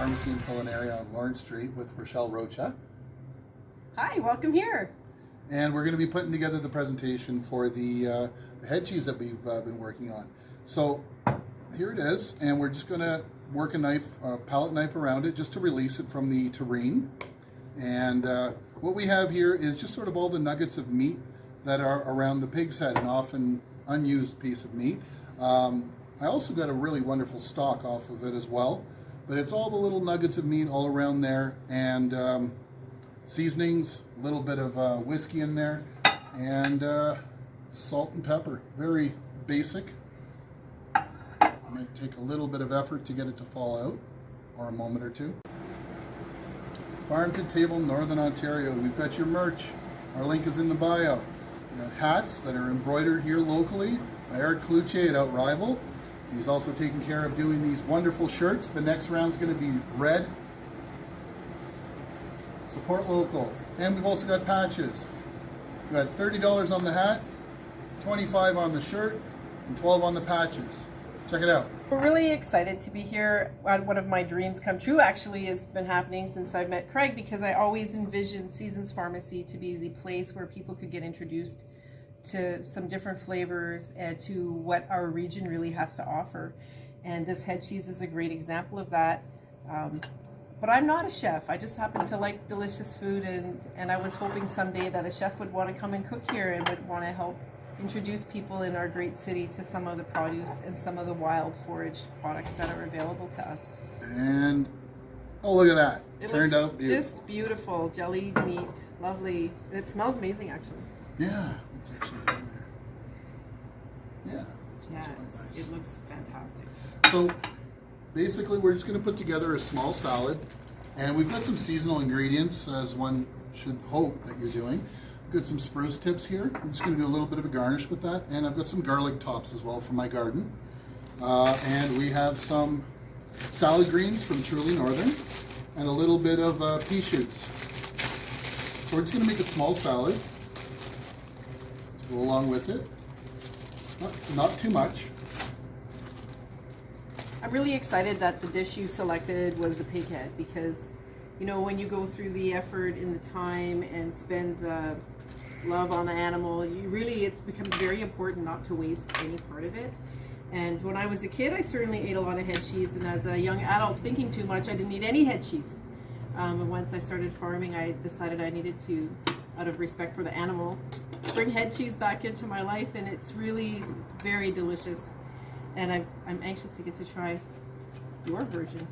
Pharmacy and Culinary on Lawrence Street with Rochelle Rocha. Hi, welcome here. And we're going to be putting together the presentation for the head cheese that we've been working on. So here it is, and we're just going to work a palette knife around it just to release it from the terrine. And what we have here is just sort of all the nuggets of meat that are around the pig's head, an often unused piece of meat. I also got a really wonderful stock off of it as well, but it's all the little nuggets of meat all around there, and seasonings, a little bit of whiskey in there, and salt and pepper. Very basic. Might take a little bit of effort to get it to fall out, or a moment or two. Farm to Table, Northern Ontario. We've got your merch. Our link is in the bio. We've got hats that are embroidered here locally by Eric Cloutier at Outrival. He's also taking care of doing these wonderful shirts. The next round's going to be red. Support local. And we've also got patches. We've got $30 on the hat, $25 on the shirt, and $12 on the patches. Check it out. We're really excited to be here. One of my dreams come true actually has been happening since I met Craig, because I always envisioned Seasons Pharmacy to be the place where people could get introduced to some different flavors and to what our region really has to offer. And this head cheese is a great example of that. But I'm not a chef. I just happen to like delicious food, and I was hoping someday that a chef would want to come and cook here and would want to help introduce people in our great city to some of the produce and some of the wild foraged products that are available to us. And oh, look at that. It Turned looks out beautiful. just beautiful. Jellied meat. Lovely. It smells amazing, actually. Yeah, it's actually in there. Yeah, Yeah, really nice. it looks fantastic. So basically we're just going to put together a small salad, and we've got some seasonal ingredients, as one should hope that you're doing. We've got some spruce tips here. I'm just going to do a little bit of a garnish with that, and I've got some garlic tops as well from my garden. And we have some salad greens from Truly Northern, and a little bit of pea shoots. So we're just going to make a small salad to go along with it. Not too much. I'm really excited that the dish you selected was the pig head, because, you know, when you go through the effort and the time and spend the love on the animal, it becomes very important not to waste any part of it. And when I was a kid, I certainly ate a lot of head cheese, and as a young adult thinking too much, I didn't eat any head cheese. And once I started farming, I decided I needed to, out of respect for the animal, bring head cheese back into my life, and it's really very delicious. And I'm anxious to get to try your version.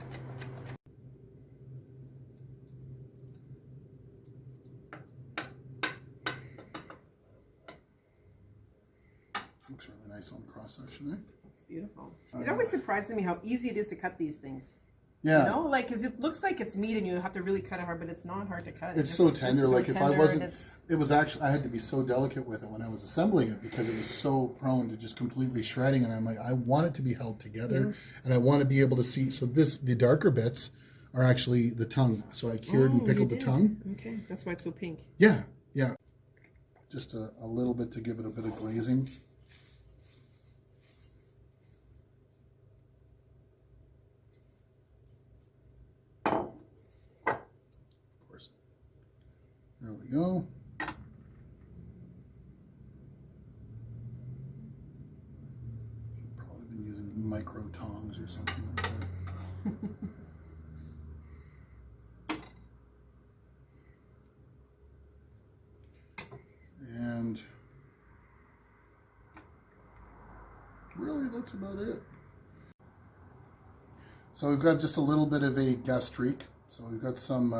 Looks really nice on the cross section there. It's beautiful. It always surprises me how easy it is to cut these things. Yeah. You know, like, because it looks like it's meat and you have to really cut it hard, but it's not hard to cut. It's so tender. Like if I wasn't, it's... it was actually, I had to be so delicate with it when I was assembling it, because it was so prone to just completely shredding. And I'm like, I want it to be held together, and I want to be able to see. So the darker bits are actually the tongue. So I cured and pickled the tongue. Okay, that's why it's so pink. Yeah, yeah. Just a little bit to give it a bit of glazing. There we go. Should probably been using micro tongs or something like that. And really, that's about it. So we've got just a little bit of a gastrique. So we've got some,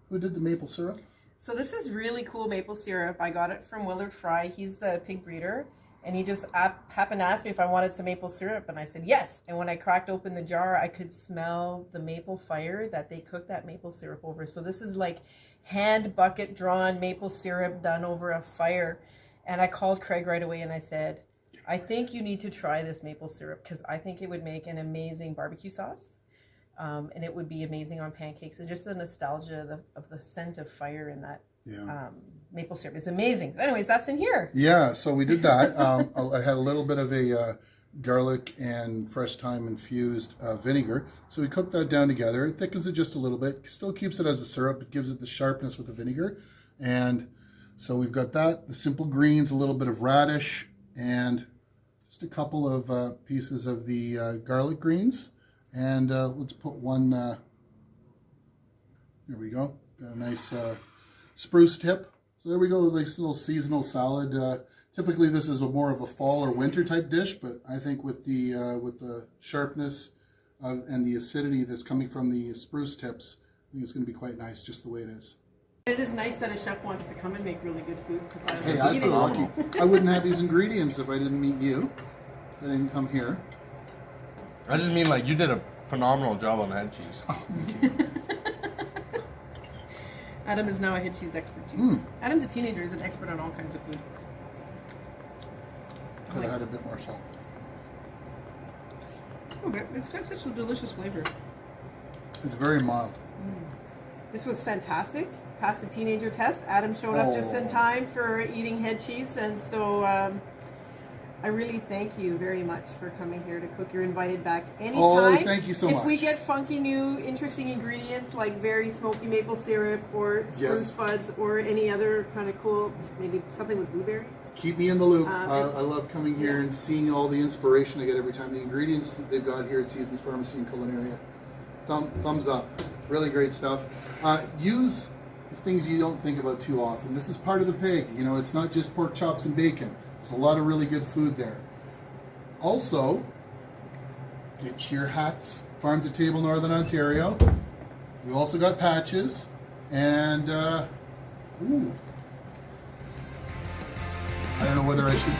who did the maple syrup? So this is really cool maple syrup. I got it from Willard Fry. He's the pig breeder, and he just happened to ask me if I wanted some maple syrup, and I said yes. And when I cracked open the jar, I could smell the maple fire that they cooked that maple syrup over. So this is like hand bucket drawn maple syrup done over a fire. And I called Craig right away and I said, I think you need to try this maple syrup, because I think it would make an amazing barbecue sauce. And it would be amazing on pancakes. And just the nostalgia of the scent of fire in that maple syrup is amazing. So anyways, that's in here. Yeah, so we did that. I had a little bit of a garlic and fresh thyme infused vinegar. So we cook that down together. It thickens it just a little bit. Still keeps it as a syrup. It gives it the sharpness with the vinegar. And so we've got that, the simple greens, a little bit of radish, and just a couple of pieces of the garlic greens. And let's put one, there we go. Got a nice spruce tip. So there we go, like a little seasonal salad. Typically this is more of a fall or winter type dish, but I think with the sharpness and the acidity that's coming from the spruce tips, I think it's going to be quite nice just the way it is. It is nice that a chef wants to come and make really good food. Hey, I feel lucky. I wouldn't have these ingredients if I didn't meet you. I didn't come here. I just mean like you did a phenomenal job on the head cheese. Oh, thank you. Adam is now a head cheese expert too. Adam's a teenager, he's an expert on all kinds of food. Could have had a bit more salt. Oh, but it's got such a delicious flavor. It's very mild. This was fantastic. Passed the teenager test. Adam showed up just in time for eating head cheese, and so I really thank you very much for coming here to cook. You're invited back anytime. Oh, thank you so much. If we get funky new interesting ingredients like very smoky maple syrup or spruce buds or any other kind of cool, maybe something with blueberries. Keep me in the loop. I love coming here and seeing all the inspiration I get every time. The ingredients that they've got here at Seasons Pharmacy and Culinaria. Thumbs up. Really great stuff. Use the things you don't think about too often. This is part of the pig. You know, it's not just pork chops and bacon. There's a lot of really good food there. Also, get your hats. Farm to Table Northern Ontario. We've also got patches. And, I don't know whether I should...